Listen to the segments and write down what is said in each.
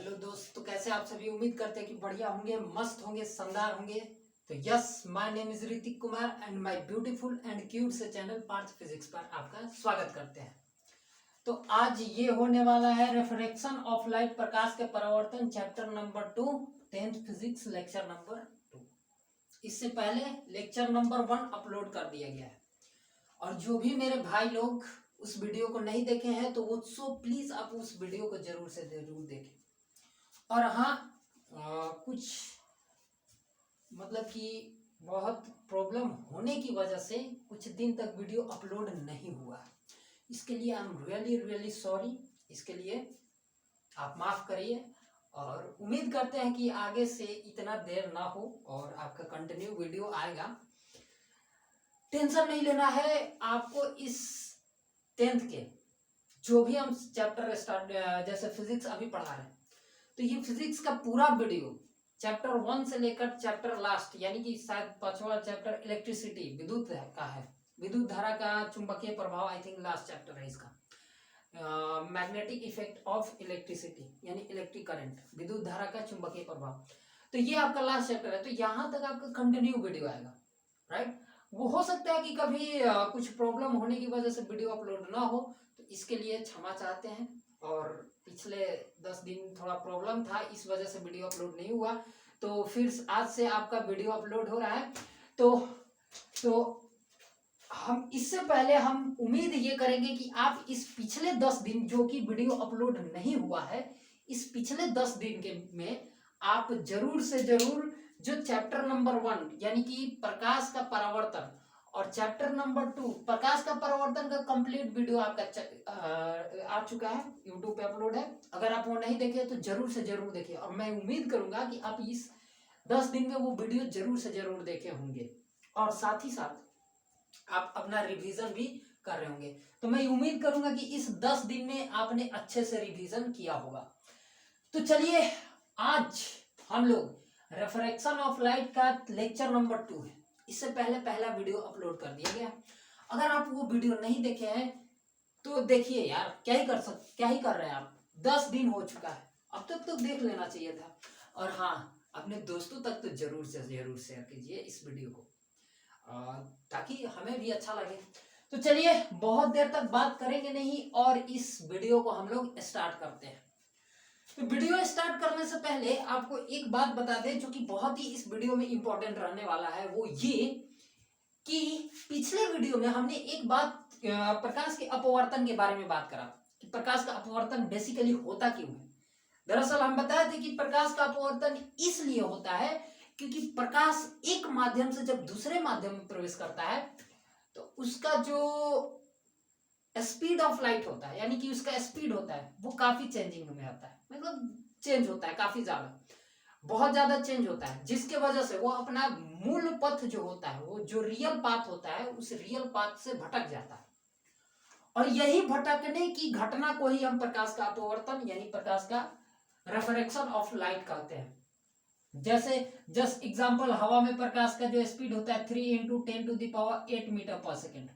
Hello दोस्त, तो कैसे आप सभी। उम्मीद करते हैं कि बढ़िया होंगे, मस्त होंगे, शानदार होंगे। तो yes, my name is Hrithik Kumar and my beautiful and cute से चैनल पार्थ फिजिक्स पर आपका स्वागत करते हैं। तो आज ये होने वाला है रिफ्रैक्शन ऑफ लाइट, प्रकाश के परावर्तन, chapter number 2, 10th physics, lecture number 2। इससे पहले लेक्चर नंबर 1 अपलोड कर दिया गया है, और जो भी मेरे भाई लोग उस वीडियो को नहीं देखे हैं तो वो सो प्लीज आप उस वीडियो को जरूर से जरूर देखें। और हाँ, कुछ मतलब कि बहुत प्रॉब्लम होने की वजह से कुछ दिन तक वीडियो अपलोड नहीं हुआ। इसके लिए I am really really sorry. इसके लिए आप माफ़ करिए, और उम्मीद करते हैं कि आगे से इतना देर ना हो और आपका कंटिन्यू वीडियो आएगा। टेंशन नहीं लेना है आपको। इस 10th के जो भी हम चैप्टर स्टार्ट, जैसे फिजिक्स अभी पढ़ा रहे हैं, तो ये फिजिक्स का पूरा वीडियो चैप्टर 1 से लेकर चैप्टर लास्ट, यानी कि शायद 5वां चैप्टर इलेक्ट्रिसिटी, विद्युत का है, विद्युत धारा का चुंबकीय प्रभाव, आई थिंक लास्ट चैप्टर है इसका। मैग्नेटिक इफेक्ट ऑफ इलेक्ट्रिसिटी यानी इलेक्ट्रिक करंट, विद्युत धारा का चुंबकीय प्रभाव। तो ये आपका लास्ट चैप्टर है, तो यहाँ तक आपका कंटिन्यू वीडियो आएगा, राइट। वो हो सकता है कि कभी कुछ प्रॉब्लम होने की वजह से वीडियो अपलोड ना हो, तो इसके लिए क्षमा चाहते हैं। और पिछले 10 दिन थोड़ा प्रॉब्लम था, इस वजह से वीडियो अपलोड नहीं हुआ। तो फिर आज से आपका वीडियो अपलोड हो रहा है। तो हम इससे पहले हम उम्मीद ये करेंगे कि आप इस पिछले 10 दिन जो कि वीडियो अपलोड नहीं हुआ है, इस पिछले 10 दिन के में आप जरूर से जरूर जो चैप्टर नंबर 1 यानी कि प्रकाश का परावर्तन, और चैप्टर नंबर 2 प्रकाश का परावर्तन का कंप्लीट वीडियो आपका आ चुका है, यूट्यूब पे अपलोड है। अगर आप वो नहीं देखे तो जरूर से जरूर देखिए, और मैं उम्मीद करूंगा कि आप इस 10 दिन में वो वीडियो जरूर से जरूर देखे होंगे, और साथ ही साथ आप अपना रिवीजन भी कर रहे होंगे। तो मैं उम्मीद करूंगा कि इस 10 दिन में आपने अच्छे से रिवीजन किया होगा। तो चलिए, आज हम लोग रिफ्रैक्शन ऑफ लाइट का लेक्चर नंबर 2 है। इससे पहले पहला वीडियो अपलोड कर दिया गया। अगर आप वो वीडियो नहीं देखे हैं तो देखिए यार, क्या ही कर रहे हैं आप। 10 दिन हो चुका है, अब तक तो देख लेना चाहिए था। और हाँ, अपने दोस्तों तक तो जरूर से जरूर शेयर कीजिए इस वीडियो को, ताकि हमें भी अच्छा लगे। तो चलिए, बहुत देर तक बात करेंगे नहीं, और इस वीडियो को हम लोग स्टार्ट करते हैं। तो वीडियो स्टार्ट करने से पहले आपको एक बात बता दें जो कि बहुत ही इस वीडियो में इंपॉर्टेंट रहने वाला है, वो ये कि पिछले वीडियो में हमने एक बात प्रकाश के अपवर्तन के बारे में बात करा कि प्रकाश का अपवर्तन बेसिकली होता क्यों है। दरअसल हम बताए थे कि प्रकाश का अपवर्तन इसलिए होता है क्योंकि प्रकाश एक माध्यम से जब दूसरे माध्यम में प्रवेश करता है तो उसका जो स्पीड ऑफ लाइट होता है, यानी कि उसका स्पीड होता है, वो काफी चेंजिंग में आता है, मतलब चेंज होता है, काफी ज्यादा, बहुत ज्यादा चेंज होता है, जिसके वजह से वो अपना मूल पथ जो होता है, वो जो रियल पाथ होता है, उस रियल पाथ से भटक जाता है। और यही भटकने की घटना को ही हम प्रकाश का अपवर्तन यानी प्रकाश का रिफ्रैक्शन ऑफ लाइट कहते हैं। जैसे जस्ट एग्जांपल, हवा में प्रकाश का जो स्पीड होता है 3 इंटू 10⁸ मीटर पर सेकेंड,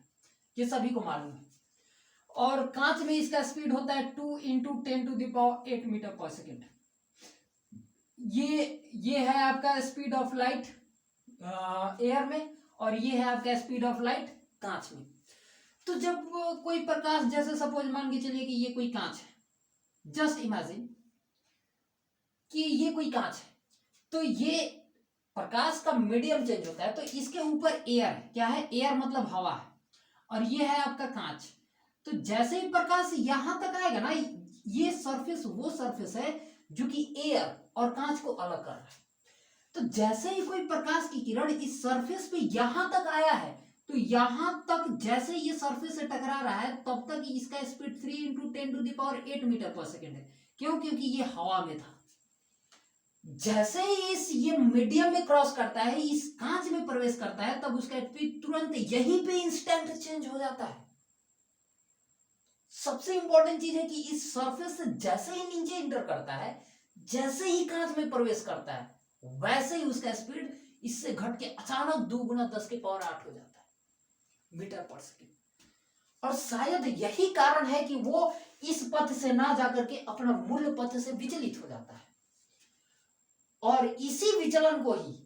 ये सभी को मालूम है। और कांच में इसका स्पीड होता है 2 इंटू 10⁸ मीटर पर सेकेंड। ये है आपका स्पीड ऑफ लाइट एयर में, और ये है आपका स्पीड ऑफ लाइट कांच में। तो जब कोई प्रकाश, जैसे सपोज मान के चलिए कि ये कोई कांच है, जस्ट इमेजिन कि ये कोई कांच है, तो ये प्रकाश का मीडियम चेंज होता है, तो इसके ऊपर एयर है, क्या है, एयर मतलब हवा है, और ये है आपका कांच। तो जैसे ही प्रकाश यहां तक आएगा ना, ये सरफेस वो सरफेस है जो कि एयर और कांच को अलग कर रहा है। तो जैसे ही कोई प्रकाश की किरण इस सरफेस पे यहां तक आया है, तो यहां तक जैसे ये सरफेस से टकरा रहा है, तब तक इसका स्पीड 3 इंटू 10⁸ मीटर पर सेकेंड है। क्यों? क्योंकि ये हवा में था। जैसे ही ये मीडियम में क्रॉस करता है, इस कांच में प्रवेश करता है, तब उसका स्पीड तुरंत यहीं पे इंस्टेंट चेंज हो जाता है। सबसे इंपॉर्टेंट चीज है कि इस सरफेस से जैसे ही नीचे इंटर करता है, जैसे ही कांच में प्रवेश करता है, वैसे ही उसका स्पीड इससे घट के अचानक 2 गुना 10⁸ हो जाता है मीटर पर सेकेंड। और शायद यही कारण है कि वो इस पथ से ना जाकर के अपना मूल पथ से विचलित हो जाता है, और इसी विचलन को ही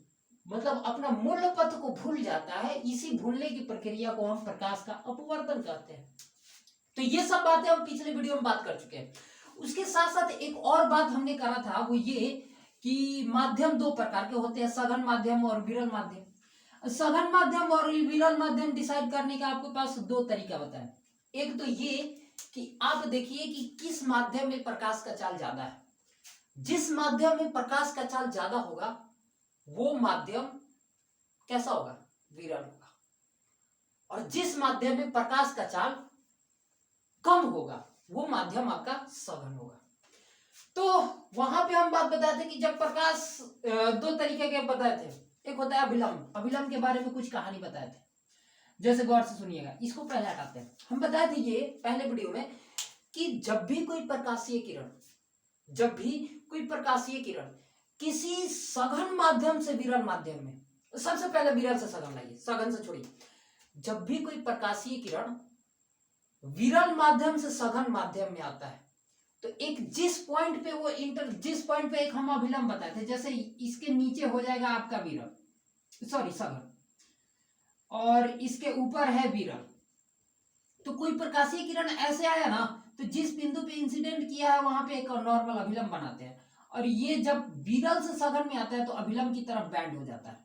मतलब अपना मूल पथ को भूल जाता है। इसी भूलने की प्रक्रिया को हम प्रकाश का अपवर्तन कहते हैं। तो ये सब बातें हम पिछले वीडियो में बात कर चुके हैं। उसके साथ साथ एक और बात हमने करा था, वो ये कि माध्यम दो प्रकार के होते हैं, सघन माध्यम और विरल माध्यम। सघन माध्यम और विरल माध्यम डिसाइड करने का आपके पास दो तरीका बताया। एक तो ये कि आप देखिए कि किस माध्यम में प्रकाश का चाल ज्यादा है। जिस माध्यम में प्रकाश का चाल ज्यादा होगा वो माध्यम कैसा होगा, विरल होगा, और जिस माध्यम में प्रकाश का चाल कम होगा वो माध्यम आपका सघन होगा। तो वहां पे हम बात बताए थे कि जब प्रकाश दो तरीके के बताए थे, एक होता है अभिलंब। अभिलंब के बारे में कुछ कहानी बताए थे, जैसे गौर से सुनिएगा। इसको पहले हटाते हैं। हम बताए थे ये पहले वीडियो में कि जब भी कोई प्रकाशीय किरण किसी सघन माध्यम से विरल माध्यम में, सबसे पहले विरल से सघन लाइए, सघन से छोड़िए। जब भी कोई प्रकाशीय किरण विरल माध्यम से सघन माध्यम में आता है तो एक जिस पॉइंट पे एक हम अभिलंब बताए थे, जैसे इसके नीचे हो जाएगा आपका सघन, और इसके ऊपर है विरल। तो कोई प्रकाशीय किरण ऐसे आया ना, तो जिस बिंदु पे इंसिडेंट किया है वहां पे एक नॉर्मल अभिलंब बनाते हैं, और ये जब विरल से सघन में आता है तो अभिलंब की तरफ बैंड हो जाता है।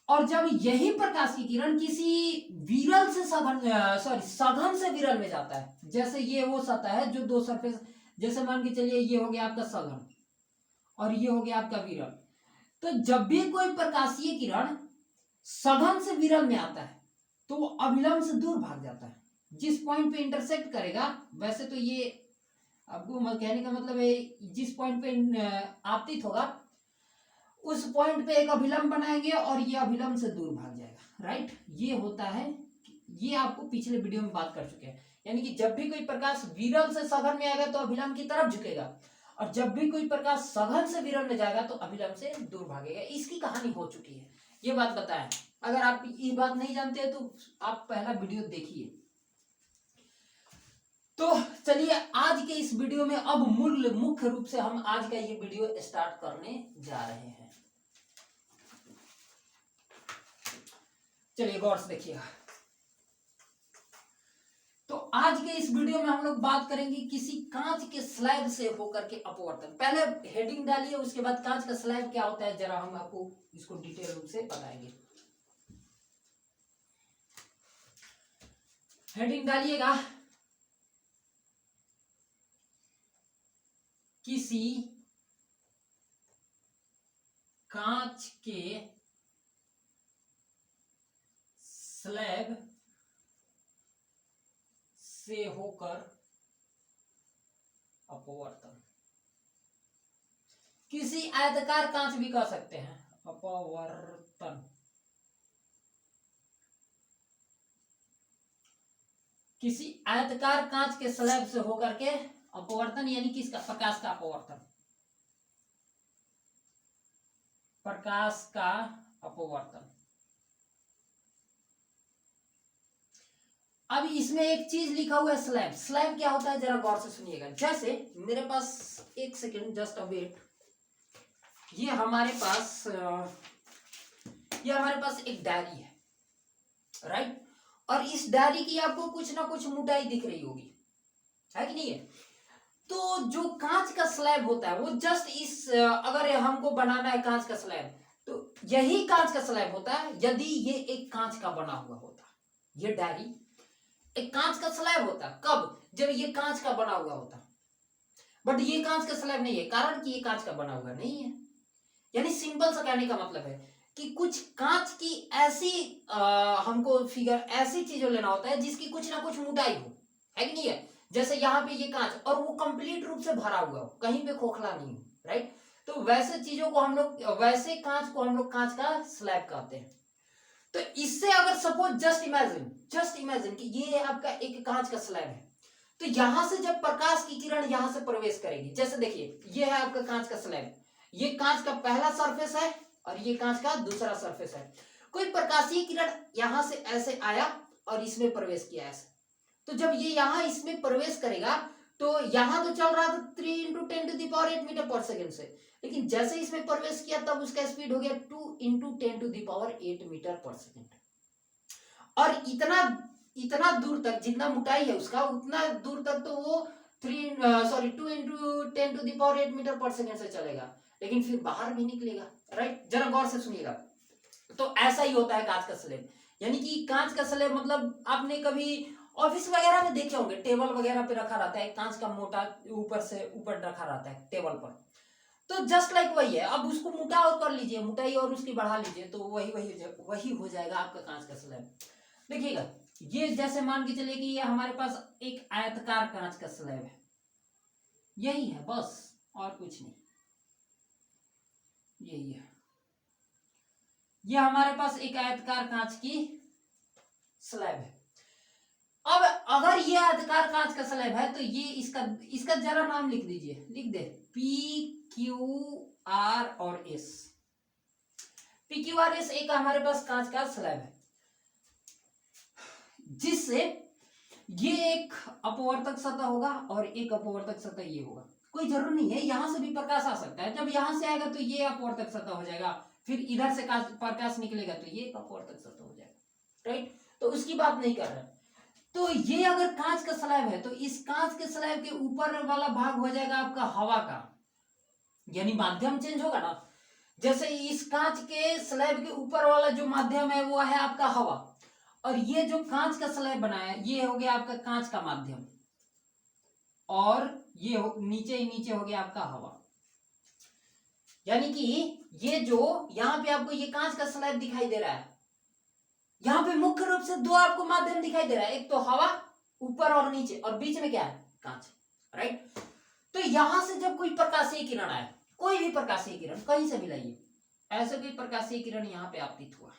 और जब यही प्रकाश की किरण किसी विरल से सघन से विरल में जाता है, जैसे ये वो सतह है जो दो सरफेस, जैसे मान के चलिए ये हो गया आपका सघन और ये हो गया आपका विरल। तो जब भी कोई प्रकाशीय किरण सघन से विरल में आता है तो वो अभिलंब से दूर भाग जाता है। जिस पॉइंट पे इंटरसेक्ट करेगा, वैसे तो ये आपको कहने का मतलब है जिस पॉइंट पे आपतित होगा उस पॉइंट पे एक अभिलंब बनाएंगे और ये अभिलंब से दूर भाग जाएगा, राइट। ये होता है, ये आपको पिछले वीडियो में बात कर चुके हैं। यानी कि जब भी कोई प्रकाश विरल से सघन में आएगा तो अभिलंब की तरफ झुकेगा, और जब भी कोई प्रकाश सघन से विरल में जाएगा तो अभिलंब से दूर भागेगा। इसकी कहानी हो चुकी है, ये बात बताया। अगर आप ये बात नहीं जानते हैं तो आप पहला वीडियो देखिए। तो चलिए आज के इस वीडियो में अब मुख्य रूप से हम आज का ये वीडियो स्टार्ट करने जा रहे हैं। चलिए गौर से देखिएगा। तो आज के इस वीडियो में हम लोग बात करेंगे किसी कांच के स्लैब से होकर के अपवर्तन। पहले हेडिंग डालिए, उसके बाद कांच का स्लैब क्या होता है जरा हम आपको इसको डिटेल रूप से बताएंगे। हेडिंग डालिएगा, किसी कांच के स्लैब से होकर अपवर्तन। किसी आयताकार कांच भी कह सकते हैं, अपवर्तन। किसी आयताकार कांच के स्लैब से होकर के अपवर्तन, यानी किसका, प्रकाश का अपवर्तन, प्रकाश का अपवर्तन। अब इसमें एक चीज लिखा हुआ है स्लैब। स्लैब क्या होता है जरा गौर से सुनिएगा। जैसे मेरे पास, एक सेकेंड जस्ट अ वेट, ये हमारे पास एक डायरी है, राइट। और इस डायरी की आपको कुछ ना कुछ मोटाई दिख रही होगी, है कि नहीं है। तो जो कांच का स्लैब होता है वो जस्ट इस, अगर हमको बनाना है कांच का स्लैब तो यही कांच का स्लैब होता है यदि ये एक कांच का बना हुआ होता। ये डायरी एक कांच का स्लैब होता। कब, जब ये कांच का बना हुआ होता। बट ये कांच का स्लैब नहीं है, कारण कि ये कांच का बना हुआ नहीं है। यानी सिंपल सा कहने का मतलब है कि कुछ कांच की ऐसी हमको फिगर, ऐसी चीजों लेना होता है जिसकी कुछ ना कुछ मोटाई हो, है कि नहीं है। जैसे यहाँ पे ये कांच और वो कंप्लीट रूप से भरा हुआ हो, कहीं पे खोखला नहीं हो, राइट। तो वैसे चीजों को हम लोग, वैसे कांच को हम लोग कांच का स्लैब कहते हैं। तो इससे अगर सपोज जस्ट इमेजिन कि ये आपका एक कांच का स्लैब है, तो यहां से जब प्रकाश की किरण यहां से प्रवेश करेगी, जैसे देखिए ये है आपका कांच का स्लैब, ये कांच का पहला सरफेस है और ये कांच का दूसरा सरफेस है। कोई प्रकाशीय किरण यहां से ऐसे आया और इसमें प्रवेश किया ऐसे, तो जब ये यहां इसमें प्रवेश करेगा तो यहाँ तो चल रहा था 3 × 10⁸ मीटर/सेकंड से, लेकिन जैसे इसमें प्रवेश किया तब उसका स्पीड हो गया 2 × 10⁸ मीटर/सेकंड। और इतना दूर तक, जितना मोटाई है उसका उतना दूर तक तो वो 2 × 10⁸ मीटर/सेकंड से चलेगा, लेकिन फिर बाहर भी निकलेगा। राइट, जरा गौर से सुनिएगा। तो ऐसा ही होता है कांच का स्लैब, यानी कि कांच का स्लैब मतलब आपने कभी ऑफिस वगैरह में देखे होंगे, टेबल वगैरह पे रखा रहता है कांच का मोटा, ऊपर से ऊपर रखा रहता है टेबल पर। तो जस्ट लाइक वही है। अब उसको मोटा और कर लीजिए, मोटाई और उसकी बढ़ा लीजिए, तो वही हो जाएगा आपका कांच का स्लैब। देखिएगा, ये जैसे मान के चलिए कि ये हमारे पास एक आयताकार कांच का स्लैब है, यही है बस, और कुछ नहीं, यही है। ये हमारे पास एक आयताकार कांच की स्लैब है। अब अगर ये आयताकार कांच का स्लैब है तो ये इसका जरा नाम लिख दीजिए, लिख दे PQR और S। PQR S एक हमारे पास कांच का स्लैब है, जिससे ये एक अपवर्तक सतह होगा और एक अपवर्तक सतह ये होगा। कोई जरूरी नहीं है, यहां से भी प्रकाश आ सकता है। जब यहां से आएगा तो ये अपवर्तक सतह हो जाएगा, फिर इधर से प्रकाश निकलेगा तो ये एक अपवर्तक सतह हो जाएगा। राइट, तो उसकी बात नहीं कर रहे। तो ये अगर कांच का स्लैब है तो इस कांच के स्लैब के ऊपर वाला भाग हो जाएगा आपका हवा का, यानी माध्यम चेंज होगा ना। जैसे इस कांच के स्लैब के ऊपर वाला जो माध्यम है वो है आपका हवा, और ये जो कांच का स्लैब बना है ये हो गया आपका कांच का माध्यम, और ये नीचे ही नीचे हो गया आपका हवा। यानी कि ये जो यहां पे आपको ये कांच का स्लैब दिखाई दे रहा है, यहां पे मुख्य रूप से दो आपको माध्यम दिखाई दे रहा है, एक तो हवा ऊपर और नीचे, और बीच में क्या है, कांच। राइट, तो यहां से जब कोई प्रकाशीय किरण आए, कोई भी प्रकाशीय किरण कहीं से भी लाइए, ऐसे कोई प्रकाशीय किरण यहाँ पे आपतित हुआ,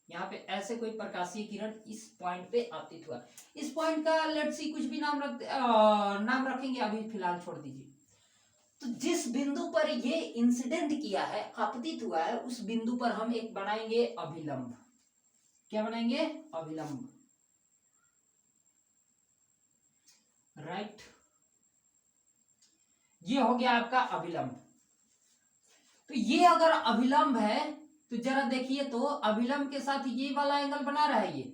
यहाँ पे ऐसे कोई प्रकाशीय किरण इस पॉइंट पे आपतित हुआ, इस पॉइंट का लेट्स सी कुछ भी नाम रखेंगे, अभी फिलहाल छोड़ दीजिए। तो जिस बिंदु पर ये इंसिडेंट किया है, आपतित हुआ है, उस बिंदु पर हम एक बनाएंगे अभिलंब। क्या बनाएंगे, अभिलंब। राइट, ये हो गया आपका अभिलंब। तो ये अगर अभिलंब है तो जरा देखिए, तो अभिलंब के साथ ये वाला एंगल बना रहा है, ये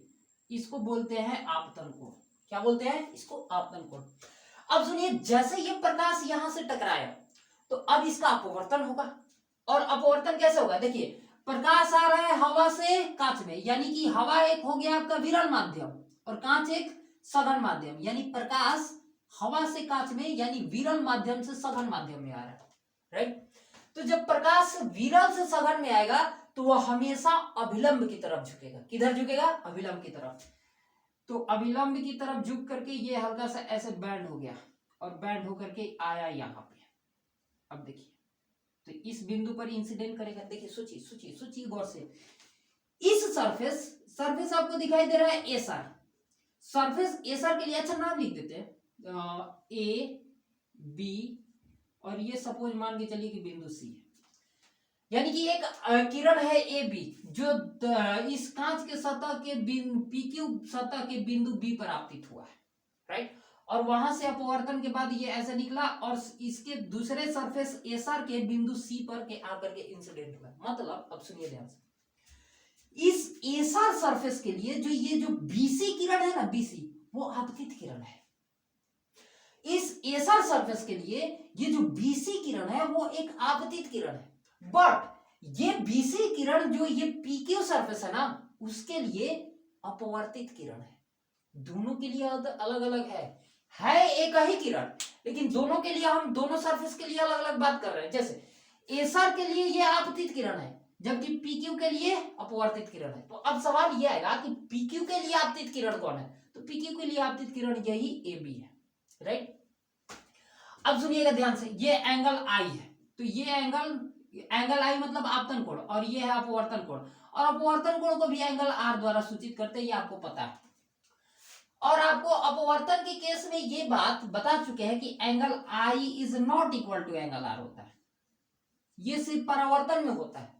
इसको बोलते हैं आपतन कोण। क्या बोलते हैं इसको, आपतन कोण। अब सुनिए, जैसे ये प्रकाश यहां से टकराया तो अब इसका अपवर्तन होगा, और अपवर्तन कैसे होगा, देखिए प्रकाश आ रहा है हवा से कांच में, यानी कि हवा एक हो गया आपका विरल माध्यम और कांच एक सघन माध्यम, यानी प्रकाश हवा से कांच में यानी विरल माध्यम से सघन माध्यम में आ रहा है। राइट, तो जब प्रकाश विरल से सघन में आएगा तो वह हमेशा अभिलंब की तरफ झुकेगा। किधर झुकेगा, अभिलंब की तरफ। तो अभिलंब की तरफ झुक करके ये हल्का सा ऐसे बैंड हो गया, और बैंड होकर के आया यहाँ पे। अब देखिए, तो इस बिंदु पर इंसिडेंट करेगा। देखिए, सोचिए गौर से। इस सरफेस आपको दिखाई दे रहा है एसआर। सरफेस एसआर के लिए अच्छा नाम लिख देते हैं, ए बी, और ये सपोज मान के चलिए कि बिंदु सी है। यानी कि एक किरण है ए बी जो इस कांच के सतह के PQ सतह के बिंदु बी पर आपतित हुआ है। राइट, और वहां से अपवर्तन के बाद ये ऐसे निकला और इसके दूसरे सरफेस एसआर के बिंदु सी पर के आकर के इंसिडेंट हुआ। मतलब अब सुनिए ध्यान से, इस एसआर सरफेस के लिए ये जो बीसी किरण है ना, बीसी, वो आपतित किरण है। इस एसआर सरफेस के लिए ये जो बीसी किरण है वो एक आपतित किरण है, बट ये बीसी किरण जो ये पीक्यू सरफेस है ना, उसके लिए अपवर्तित किरण है। दोनों के लिए अलग अलग है एक ही किरण, लेकिन दोनों के लिए हम दोनों सरफेस के लिए अलग अलग बात कर रहे हैं। जैसे एसआर के लिए ये आपतित किरण है, जबकि पीक्यू के लिए अपवर्तित किरण है। तो अब सवाल ये आएगा कि पीक्यू के लिए आपतित किरण कौन है, तो पीक्यू के लिए आपतित किरण यही ए बी है। राइट, अब सुनिएगा ध्यान से, ये एंगल आई है, तो ये एंगल आई मतलब आपतन कोण, और ये है अपवर्तन कोण, और अपवर्तन कोण को भी एंगल आर द्वारा सूचित करते हैं, ये आपको पता है। और आपको अपवर्तन के केस में ये बात बता चुके हैं कि angle I is not equal to angle R होता है, ये सिर्फ परावर्तन में होता है।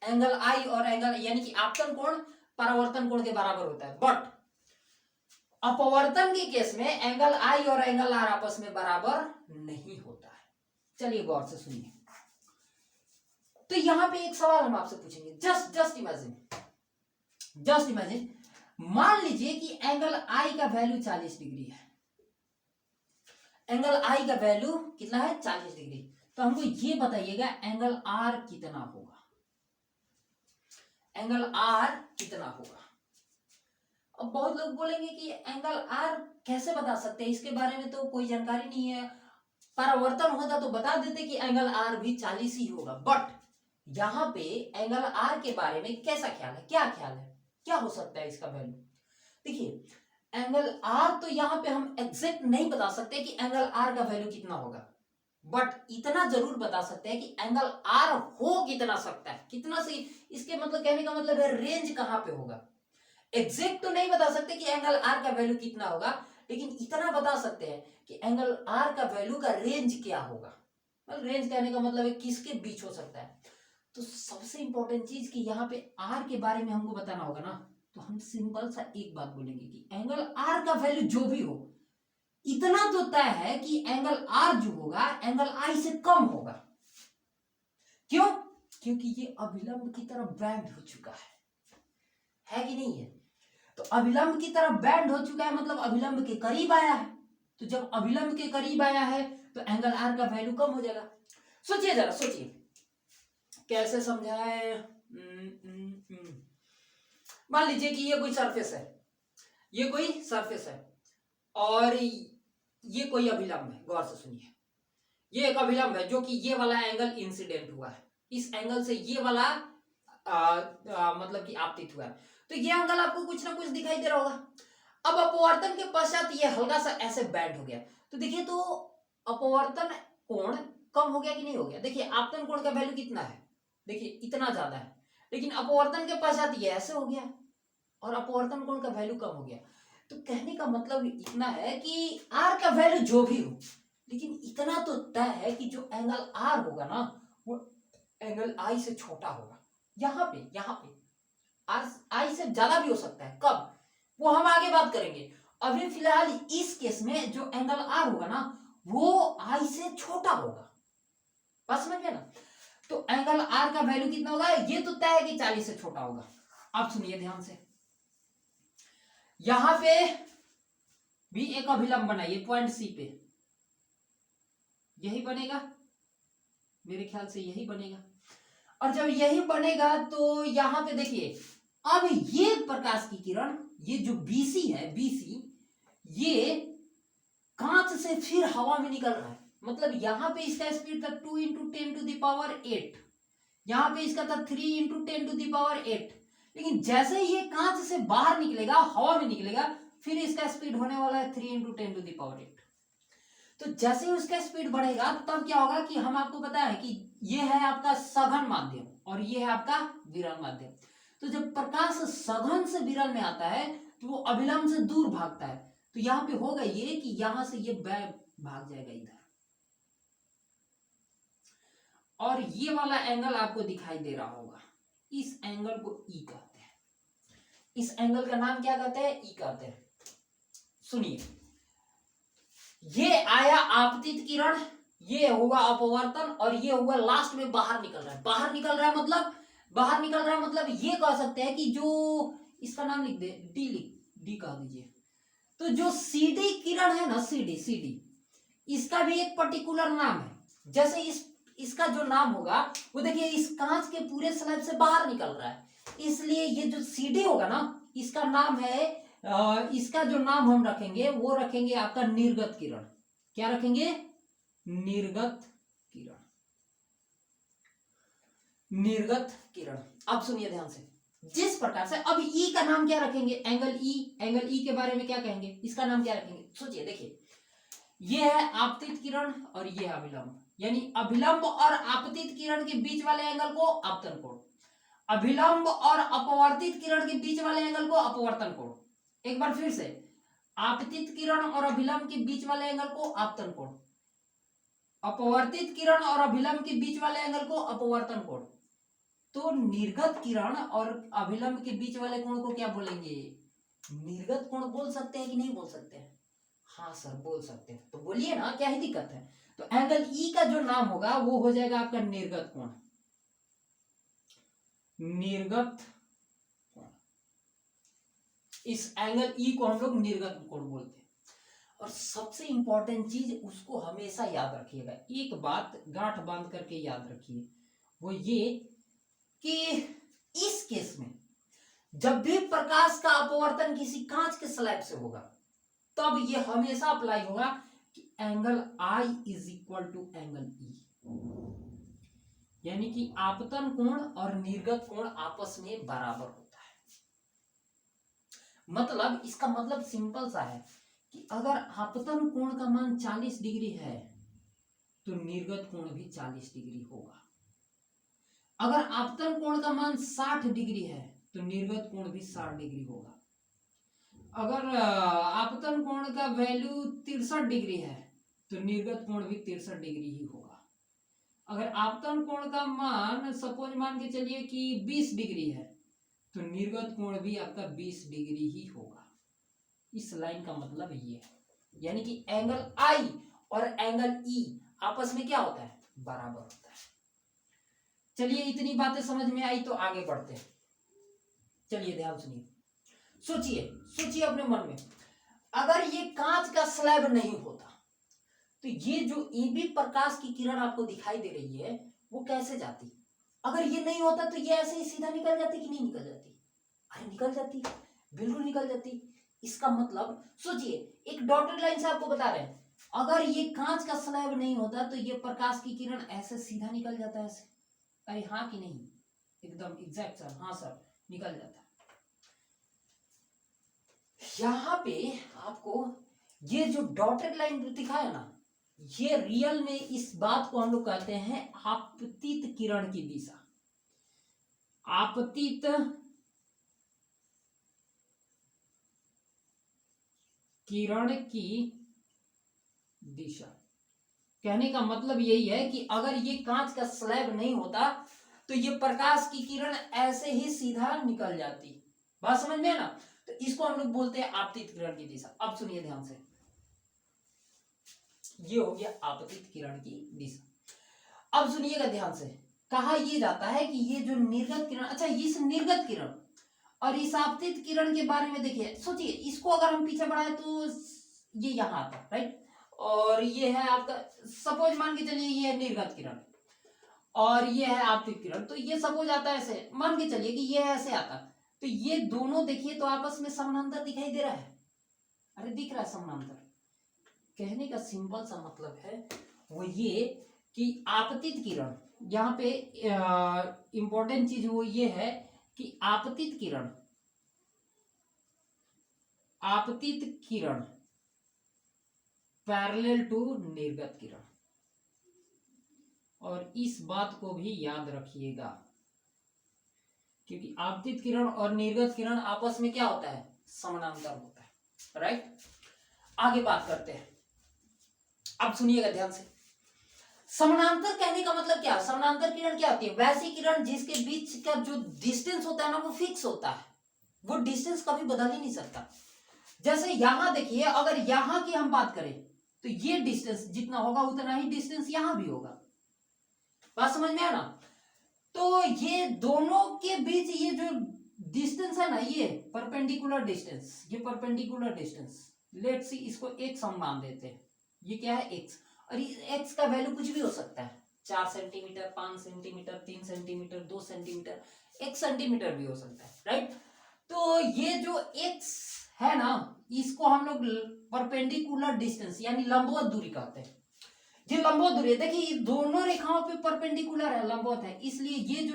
एंगल आई और एंगल यानी कि आपतन कोण परावर्तन कोण के बराबर होता है, बट अपवर्तन के केस में एंगल आई और एंगल आर आपस में बराबर नहीं होता है। चलिए गौर से सुनिए। तो यहां पे एक सवाल हम आपसे पूछेंगे, जस्ट इमेजिन, मान लीजिए कि एंगल आई का वैल्यू 40 डिग्री है। एंगल आई का वैल्यू कितना है? 40 डिग्री। तो हमको ये बताइएगा एंगल आर कितना होगा, एंगल आर कितना होगा। अब बहुत लोग बोलेंगे कि एंगल आर कैसे बता सकते हैं, इसके बारे में तो कोई जानकारी नहीं है, परावर्तन होता तो बता देते कि एंगल आर भी 40 ही होगा। बट यहां पे एंगल आर के बारे में कैसा ख्याल है, क्या ख्याल है, क्या हो सकता है इसका वैल्यू? देखिए एंगल आर तो यहां पे हम एग्जैक्ट नहीं बता सकते कि एंगल आर का वैल्यू कितना होगा, बट इतना जरूर बता सकते हैं कि एंगल आर हो कितना सकता है, कितना से, इसके मतलब कहने का मतलब है रेंज कहां पे होगा। एग्जैक्ट तो नहीं बता सकते कि एंगल आर का वैल्यू कितना होगा, लेकिन इतना बता सकते हैं कि एंगल आर का वैल्यू का रेंज क्या होगा। मतलब रेंज कहने का मतलब है किसके बीच हो सकता है। तो सबसे इंपॉर्टेंट चीज कि यहाँ पे आर के बारे में हमको बताना होगा ना, तो हम सिंपल सा एक बात बोलेंगे कि एंगल आर का वैल्यू जो भी हो, इतना तो तय है कि एंगल आर जो होगा एंगल आई से कम होगा। क्यों? क्योंकि ये अभिलंब की तरफ बैंड हो चुका है कि नहीं है? तो अभिलंब की तरफ बैंड हो चुका है मतलब अभिलंब के करीब आया है। तो जब अभिलंब के करीब आया है तो एंगल आर का वैल्यू कम हो जाएगा। सोचिए जरा, सोचिए कैसे समझाए। मान लीजिए कि ये कोई सरफेस है, ये कोई सरफेस है और ये कोई अभिलंब है। गौर से सुनिए, ये एक अभिलंब है जो कि ये वाला एंगल इंसिडेंट हुआ है, इस एंगल से ये वाला मतलब कि आपतित हुआ है। तो ये एंगल आपको कुछ ना कुछ दिखाई दे रहा होगा। अब अपवर्तन के पश्चात ये हल्का सा ऐसे बैंड हो गया। तो देखिए, तो अपवर्तन कोण कम हो गया कि नहीं हो गया? देखिए आपतन कोण का वैल्यू कितना है, देखिए इतना ज्यादा है, लेकिन अपवर्तन के पश्चात ये ऐसे हो गया और अपवर्तन कोण का वैल्यू कम हो गया। तो कहने का मतलब इतना है कि आर का वैल्यू जो भी हो, लेकिन इतना तो तय है कि जो एंगल आर होगा ना वो एंगल आई से छोटा होगा। यहाँ पे आर आई से ज्यादा भी हो सकता है। कब? वो हम आगे बात करेंगे। अभी फिलहाल इस केस में जो एंगल आर होगा ना वो आई से छोटा होगा। बस समझ गए ना? तो एंगल आर का वैल्यू कितना होगा ये तो तय है कि 40 से छोटा होगा। अब सुनिए ध्यान से, यहां पे भी एक अभिलंब बनाइए पॉइंट सी पे, यही बनेगा मेरे ख्याल से, यही बनेगा। और जब यही बनेगा तो यहां पे देखिए, अब ये प्रकाश की किरण, ये जो बीसी है, बीसी ये कांच से फिर हवा में निकल रहा है। मतलब यहां पे इसका स्पीड था 2 × 10⁸, यहां पे इसका था 3 × 10⁸। लेकिन जैसे ही ये कांच से बाहर निकलेगा, हवा में निकलेगा, फिर इसका स्पीड होने वाला है 3 × 10⁸। तो जैसे ही उसका स्पीड बढ़ेगा तब क्या होगा कि हम आपको पता है कि ये है आपका सघन माध्यम और ये है आपका विरल माध्यम। तो जब प्रकाश सघन से विरल में आता है तो वो अभिलंब से दूर भागता है। तो यहाँ पे होगा ये कि यहां से ये भाग जाएगा इधर, और ये वाला एंगल आपको दिखाई दे रहा होगा। इस एंगल को ई कहते हैं। इस एंगल का नाम क्या कहते हैं? ई कहते हैं। सुनिए, ये आया आपतित किरण, ये हुआ अपवर्तन, और ये हुआ लास्ट में बाहर निकल रहा है। बाहर निकल रहा है मतलब ये कह सकते हैं कि जो इसका नाम लिख दे, डी कह दीजिए। तो जो सीडी किरण है ना, सीडी इसका भी एक पर्टिकुलर नाम है। जैसे इसका जो नाम होगा वो देखिए इस कांच के पूरे स्लैब से बाहर निकल रहा है, इसलिए ये जो सीडी होगा ना इसका नाम है, इसका जो नाम हम रखेंगे वो रखेंगे आपका निर्गत किरण। क्या रखेंगे? निर्गत किरण, निर्गत किरण। अब सुनिए ध्यान से, जिस प्रकार से अब ई का नाम क्या रखेंगे? एंगल ई के बारे में क्या कहेंगे? इसका नाम क्या रखेंगे? सोचिए, देखिए ये है आपतित किरण और ये है अभिलंब, यानी अभिलंब और आपतित किरण के बीच वाले एंगल को आपतन कोण, अभिलंब और अपवर्तित किरण के बीच वाले एंगल को अपवर्तन कोण। एक बार फिर से, आपतित किरण और अभिलंब के बीच वाले एंगल को आपतन कोण, अपवर्तित किरण और अभिलंब के बीच वाले एंगल को अपवर्तन कोण। तो निर्गत किरण और अभिलंब के बीच वाले कोण को क्या बोलेंगे? निर्गत कोण बोल सकते हैं कि नहीं बोल सकते हैं? हाँ सर बोल सकते हैं। तो बोलिए ना, क्या ही दिक्कत है। तो एंगल ई का जो नाम होगा वो हो जाएगा आपका निर्गत कोण। निर्गत कोण, इस एंगल ई को हम लोग निर्गत कोण बोलते हैं। और सबसे इंपॉर्टेंट चीज उसको हमेशा याद रखिएगा, एक बात गांठ बांध करके याद रखिए, वो ये कि इस केस में जब भी प्रकाश का अपवर्तन किसी कांच के स्लैब से होगा तब ये हमेशा अप्लाई होगा कि angle I is equal to angle E, यानी कि आपतन कोण और निर्गत कोण आपस में बराबर होता है। मतलब इसका मतलब सिंपल सा है कि अगर आपतन कोण का मान 40 डिग्री है तो निर्गत कोण भी 40 डिग्री होगा। अगर आपतन कोण का मान 60 डिग्री है तो निर्गत कोण भी 60 डिग्री होगा। अगर आपतन कोण का वैल्यू 63 डिग्री है तो निर्गत कोण भी 63 डिग्री ही होगा। अगर आपतन कोण का मान सपोज मान के चलिए कि 20 डिग्री है तो निर्गत कोण भी आपका 20 डिग्री ही होगा। इस लाइन का मतलब ये है, यानी कि एंगल आई और एंगल ई आपस में क्या होता है? बराबर होता है। चलिए इतनी बातें समझ में आई तो आगे बढ़ते हैं। चलिए ध्यान सुनिए, सोचिए सोचिए अपने मन में, अगर ये कांच का स्लैब नहीं होता तो ये जो ईबी प्रकाश की किरण आपको दिखाई दे रही है वो कैसे जाती? अगर ये नहीं होता तो ये ऐसे ही सीधा निकल जाती कि नहीं निकल जाती? अरे निकल जाती, बिल्कुल निकल जाती। इसका मतलब सोचिए, एक डॉटेड लाइन से आपको बता रहे हैं, अगर ये कांच का स्लैब नहीं होता तो ये प्रकाश की किरण ऐसे सीधा निकल जाता है ऐसे। अरे हाँ कि नहीं? एकदम एग्जैक्ट सर, हाँ सर निकल जाता। यहां पे आपको ये जो डॉटेड लाइन दिखा है ना, ये रियल में इस बात को हम लोग कहते हैं आपतित किरण की दिशा। आपतित किरण की दिशा कहने का मतलब यही है कि अगर ये कांच का स्लैब नहीं होता तो ये प्रकाश की किरण ऐसे ही सीधा निकल जाती। बात समझ में है ना? तो इसको हम लोग बोलते हैं आपतित किरण की दिशा। अब सुनिए ध्यान से, ये हो गया आपतित किरण की दिशा। अब सुनिएगा ध्यान से, कहा यह जाता है कि ये जो निर्गत किरण, अच्छा इस निर्गत किरण और इस आपतित किरण के बारे में देखिए, सोचिए इसको अगर हम पीछे बढ़ाए तो ये यहां आता, राइट? और ये है आपका, सपोज मान के चलिए ये है निर्गत किरण और ये है आपतित किरण, तो ये सपोज आता है ऐसे, मान के चलिए कि ये ऐसे आता, तो ये दोनों देखिए तो आपस में समानांतर दिखाई दे रहा है। अरे दिख रहा है समानांतर। कहने का सिंपल सा मतलब है वो ये कि आपतित किरण, यहाँ पे इंपॉर्टेंट चीज वो ये है कि आपतित किरण पैरेलल टू निर्गत किरण। और इस बात को भी याद रखिएगा क्योंकि आपतित किरण और निर्गत किरण आपस में क्या होता है? समानांतर होता है, राइट? आगे बात करते हैं। अब सुनिएगा ध्यान से, समानांतर कहने का मतलब क्या? समानांतर किरण क्या होती है? वैसी किरण जिसके बीच का जो डिस्टेंस होता है ना वो फिक्स होता है, वो डिस्टेंस कभी बदल ही नहीं सकता। जैसे यहां देखिए, अगर यहां की हम बात करें तो ये डिस्टेंस जितना होगा उतना ही डिस्टेंस यहां भी होगा। बात समझ में है ना? तो ये दोनों के बीच ये जो डिस्टेंस है ना, ये परपेंडिकुलर डिस्टेंस, ये परपेंडिकुलर डिस्टेंस, लेट्स सी इसको एक्स हम मान देते हैं। ये क्या है? एक्स। और एक्स का वैल्यू कुछ भी हो सकता है, 4 centimetre, 5 centimetre, 3 centimetre, 2 centimetre, 1 centimetre भी हो सकता है, राइट? तो ये जो एक्स है ना, इसको हम लोग परपेंडिकुलर डिस्टेंस यानी लंबवत दूरी कहते हैं। ये लंबवत दूरी है, देखिए दोनों रेखाओं पे परपेंडिकुलर है, लंबवत है, इसलिए ये जो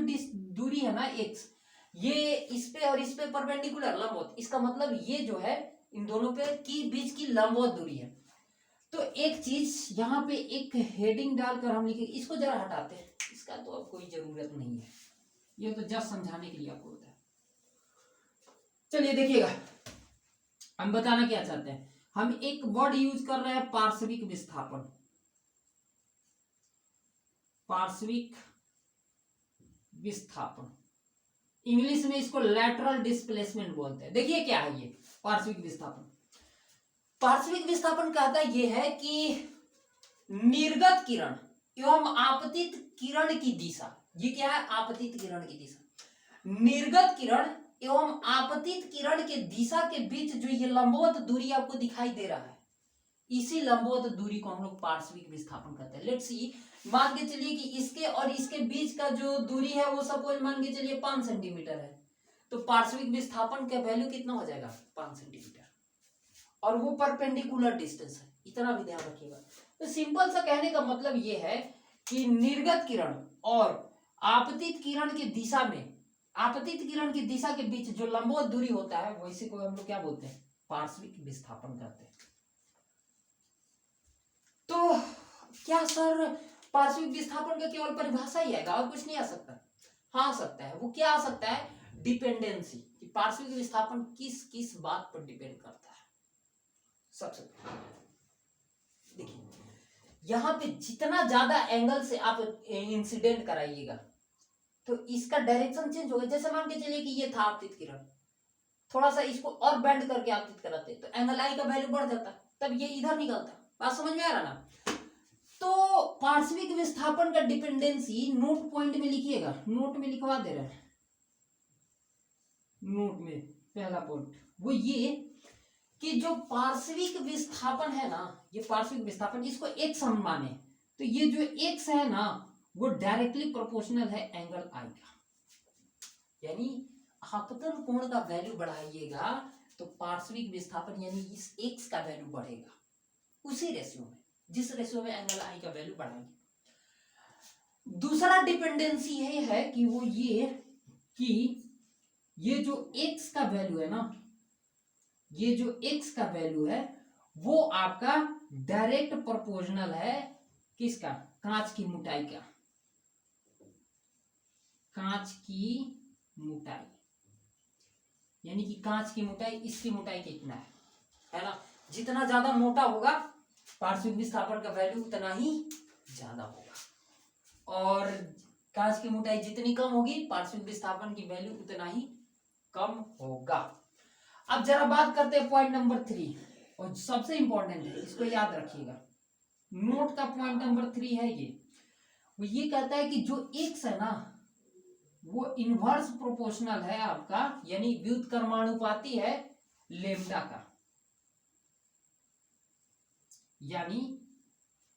दूरी है ना एक्स, ये इस पे और इस पे परपेंडिकुलर लंबवत, इसका मतलब ये जो है इन दोनों पे की बीच की लंबवत दूरी है। तो एक चीज यहाँ पे एक हेडिंग डालकर हम लिखेंगे, इसको जरा हटाते हैं, इसका तो अब कोई जरूरत नहीं है, ये तो जस्ट समझाने के लिए आपको होता है। चलिए देखिएगा, हम बताना क्या चाहते हैं, हम एक वर्ड यूज कर रहे हैं पार्श्विक विस्थापन। पार्श्विक विस्थापन इंग्लिश में इसको लैटरल डिस्प्लेसमेंट बोलते हैं। देखिए क्या है ये पार्श्विक विस्थापन। पार्श्विक विस्थापन कहता ये है कि निर्गत किरण एवं आपतित किरण की दिशा, ये क्या है, आपतित किरण की दिशा, निर्गत किरण एवं आपतित किरण के दिशा के बीच जो ये लंबवत दूरी आपको दिखाई दे रहा है, इसी लंबवत दूरी को हम लोग पार्श्विक विस्थापन कहते हैं। लेट्स सी, मान के चलिए कि इसके और इसके बीच का जो दूरी है वो सपोज मान के चलिए 5 सेंटीमीटर है, तो पार्श्विक विस्थापन का वैल्यू कितना हो जाएगा, 5 सेंटीमीटर, और वो परपेंडिकुलर डिस्टेंस है, इतना भी ध्यान रखिएगा। तो सिंपल सा कहने का मतलब ये है कि निर्गत किरण और आपतित किरण की दिशा में, आपतित किरण की दिशा के बीच जो लंबवत दूरी होता है वो इसी को हम लोग क्या बोलते हैं, पार्श्विक विस्थापन कहते हैं। तो क्या सर पार्श्विक विस्थापन का केवल परिभाषा ही आएगा और कुछ नहीं आ सकता? हाँ आ सकता है। वो क्या आ सकता है, डिपेंडेंसी, कि पार्श्विक विस्थापन किस किस बात पर डिपेंड करता है। सबसे देखिए, यहां पे जितना ज्यादा एंगल से आप इंसिडेंट कराइएगा तो इसका डायरेक्शन चेंज होगा। जैसे मान के चलिए कि ये था आपतित किरण, थोड़ा सा इसको और बेंड करके आपतित कराते तो एंगल आई का वैल्यू बढ़ जाता, तब ये इधर निकलता। बात समझ में आ रहा ना? तो पार्श्विक विस्थापन का डिपेंडेंसी नोट पॉइंट में लिखिएगा, नोट में लिखवा दे रहे हैं, नोट में पहला पॉइंट वो ये कि जो पार्श्विक विस्थापन है ना, ये पार्श्विक विस्थापन, इसको एक्स हम माने तो ये जो एक्स है ना वो डायरेक्टली प्रोपोर्शनल है एंगल आई का। यानी आपतन कोण का वैल्यू बढ़ाइएगा तो पार्श्विक विस्थापन यानी इस एक्स का वैल्यू बढ़ेगा, उसी रेशियो में जिस रेशियो में एंगल आई का वैल्यू बढ़ाएंगे। दूसरा डिपेंडेंसी ये है कि वो ये कि ये जो x का वैल्यू है ना, ये जो x का वैल्यू है वो आपका डायरेक्ट प्रोपोर्शनल है किसका, कांच की मोटाई का, कांच की मोटाई, यानी कि कांच की मोटाई, इसकी मोटाई कितना है ना, जितना ज्यादा मोटा होगा पार्श्विक विस्थापन का वैल्यू उतना ही ज्यादा होगा, और कांच की मोटाई जितनी कम होगी पार्श्विक विस्थापन की वैल्यू उतना ही कम होगा। अब जरा बात करते हैं पॉइंट नंबर 3, और सबसे इंपॉर्टेंट है, इसको याद रखिएगा, नोट का पॉइंट नंबर 3 है ये। वो ये कहता है कि जो एक्स है ना वो इनवर्स प्रोपोर्शनल है आपका, यानी व्युत्क्रमानुपाती है लेम्डा का। यानी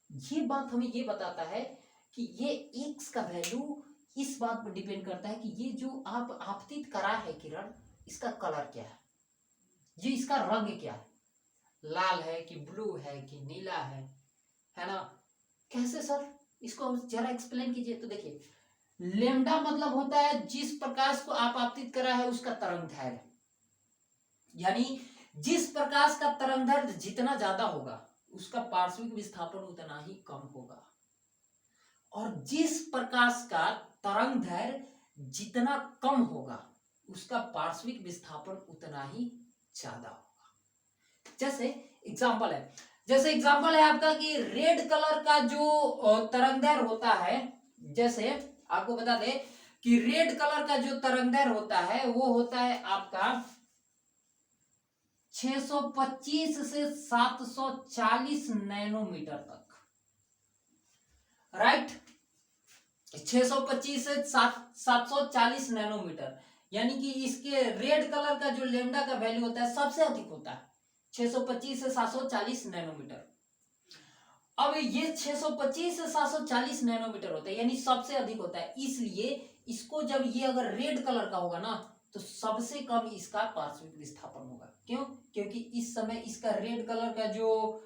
ये बात हमें ये बताता है कि ये एक्स का वैल्यू इस बात पर डिपेंड करता है कि ये जो आप आपतित करा है किरण, इसका कलर क्या है, ये इसका रंग क्या है, लाल है कि ब्लू है कि नीला है ना। कैसे सर, इसको जरा एक्सप्लेन कीजिए। तो देखिए, लेम्डा मतलब होता है जिस प्रकाश को आप आपतित करा है उसका तरंगदैर्घ्य, यानी जिस प्रकाश का तरंगदैर्घ्य जितना ज्यादा होगा उसका पार्श्विक विस्थापन उतना ही कम होगा, और जिस प्रकाश का तरंगदैर्घ्य जितना कम होगा उसका पार्श्विक विस्थापन उतना ही ज्यादा होगा। जैसे एग्जांपल है आपका कि रेड कलर का जो तरंगदैर्घ्य होता है, जैसे आपको बता दें कि रेड कलर का जो तरंगदैर्घ्य होता है वो होता है आपका 625 से 740 नैनोमीटर तक, राइट। 625 से 740 नैनोमीटर, यानी कि इसके रेड कलर का जो लेम्डा का वैल्यू होता है सबसे अधिक होता है 625 से 740 नैनोमीटर। अब ये 625 से 740 नैनोमीटर होता है यानी सबसे अधिक होता है, इसलिए इसको जब ये अगर रेड कलर का होगा ना तो सबसे कम इसका पार्श्विक विस्थापन होगा। क्यों? क्योंकि इस समय इसका रेड कलर का जो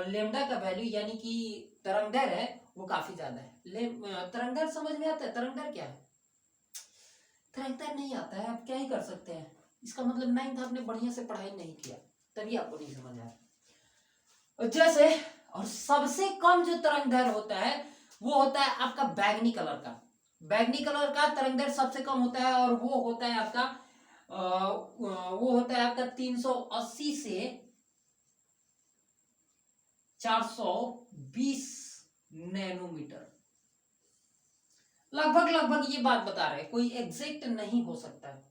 लेम्डा का वैल्यू यानी कि तरंगदैर्घ्य है वो काफी ज्यादा है। तरंगदैर्घ्य समझ में आता है? तरंगदैर्घ्य क्या है? तरंगदैर्घ्य नहीं आता है, आप क्या ही कर सकते हैं, इसका मतलब 9th आपने बढ़िया से पढ़ाई नहीं किया तभी आपको नहीं समझ आया। जैसे, और सबसे कम जो तरंगदैर्घ्य होता है वो होता है आपका बैगनी कलर का, बैगनी कलर का तरंगदैर्घ्य सबसे कम होता है, और वो होता है आपका 380 से 420 नैनोमीटर। लगभग लगभग ये बात बता रहे हैं, कोई एग्जैक्ट नहीं हो सकता है।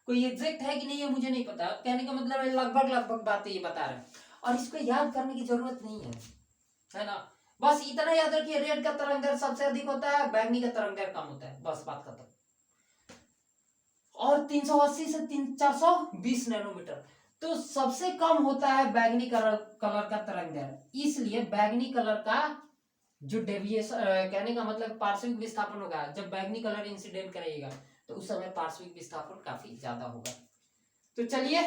कोई एग्जैक्ट है कि नहीं है मुझे नहीं पता, कहने का मतलब है लगभग लगभग बातें ये बता रहे हैं, और इसको याद करने की जरूरत नहीं है ना। बस इतना याद रखिए, रेड का तरंग सबसे अधिक होता है, बैंगनी का तरंग कम होता है, बस बात खत्म। और 380 से 420 नैनोमीटर, तो सबसे कम होता है बैगनी कलर का तरंग, इसलिए बैगनी कलर का जो डेविएशन, कहने का मतलब पार्श्विक विस्थापन होगा, जब बैगनी कलर इंसिडेंट करेगा तो उस समय पार्श्विक विस्थापन काफी ज्यादा होगा। तो चलिए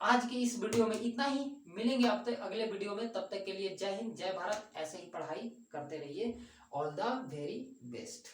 आज की इस वीडियो में इतना ही, मिलेंगे अब तक अगले वीडियो में, तब तक के लिए जय हिंद जय भारत, ऐसे ही पढ़ाई करते रहिए। All the very best.